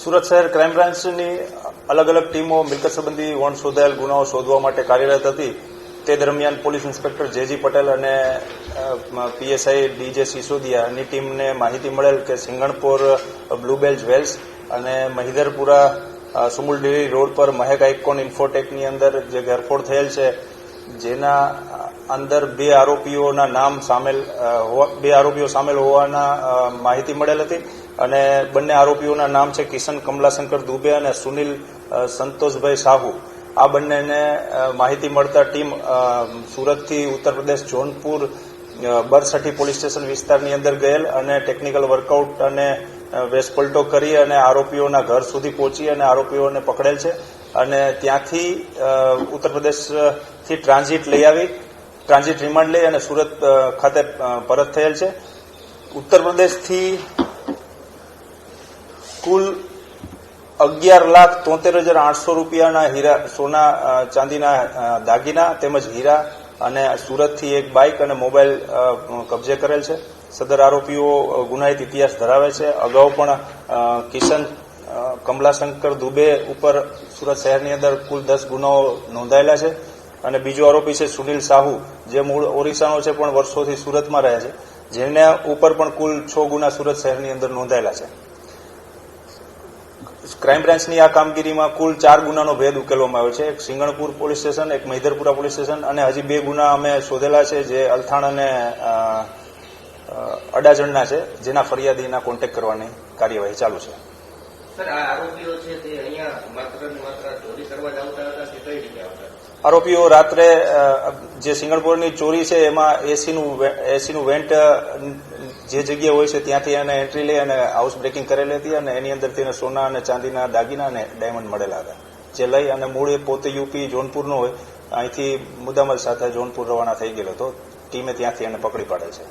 સુરત શહેર ક્રાઇમ બ્રાન્ચની અલગ અલગ ટીમો મિલકત સંબંધી વણ શોધાયેલ ગુનાઓ શોધવા માટે કાર્યરત હતી. તે દરમિયાન પોલીસ ઇન્સ્પેક્ટર જે.જી. પટેલ અને પીએસઆઈ ડી.જે. સિસોદિયાની ટીમને માહિતી મળેલ કે સિંગણપોર બ્લુબેલ જ્વેલ્સ અને મહિધરપુરા સુમુલ ડેરી રોડ પર મહેક આઇકોન ઇન્ફોટેકની અંદર જે ઘરફોડ થયેલ છે, જેના અંદર બે આરોપીઓ સામેલ હોવાના માહિતી મળેલ હતી અને બંને આરોપીઓના નામ છે કિશન કમલાશંકર દુબે અને સુનિલ સંતોષભાઈ સાહુ. આ બંનેને માહિતી મળતા ટીમ સુરતથી ઉત્તર પ્રદેશ જોનપુર બરસઠી પોલીસ સ્ટેશન વિસ્તારની અંદર ગયેલ અને ટેકનિકલ વર્કઆઉટ અને વેશપલટો કરી અને આરોપીઓના ઘર સુધી પહોંચી અને આરોપીઓને પકડેલ છે અને ત્યાંથી ઉત્તર પ્રદેશથી ટ્રાન્ઝિટ રિમાન્ડ લઈ અને સુરત ખાતે પરત થયેલ છે. ઉત્તર પ્રદેશથી કુલ 11,73,800 રૂપિયાના હીરા, સોના ચાંદીના દાગીના તેમજ હીરા અને સુરતથી એક બાઇક અને મોબાઈલ કબજે કરેલ છે. સદર આરોપીઓ ગુનાહિત ઇતિહાસ ધરાવે છે. અગાઉ પણ કિશન કમલાશંકર દુબે ઉપર સુરત શહેરની અંદર કુલ 10 ગુનાઓ નોંધાયેલા છે અને બીજો આરોપી છે સુનિલ સાહુ, જે મૂળ ઓરિસ્સાનો છે પણ વર્ષોથી સુરતમાં રહે છે, જેના ઉપર પણ કુલ 6 ગુના સુરત શહેરની અંદર નોંધાયેલા છે. ક્રાઇમ બ્રાન્ચની આ કામગીરીમાં કુલ 4 ગુનાનો ભેદ ઉકેલવામાં આવ્યો છે. એક સિંગણપુર પોલીસ સ્ટેશન, એક મહિધરપુરા પોલીસ સ્ટેશન અને હજી 2 ગુના અમે શોધેલા છે, જે અલથાણ અને અડાજણના છે, જેના ફરિયાદીના કોન્ટેક્ટ કરવાની કાર્યવાહી ચાલુ છે. આરોપીઓ રાત્રે જે સિંગણપુરની ચોરી છે એમાં એસીનું વેન્ટ જે જગ્યા હોય છે ત્યાંથી એને એન્ટ્રી લઈ અને હાઉસ બ્રેકિંગ કરેલી હતી અને એની અંદર તેને સોના અને ચાંદીના દાગીના અને ડાયમંડ મળેલા હતા, જે લઈ અને મૂળ પોતે યુપી જોનપુરનો હોય, અહીંથી મુદ્દામાલ સાથે જોનપુર રવાના થઈ ગયેલો હતો. ટીમે ત્યાંથી એને પકડી પાડે છે.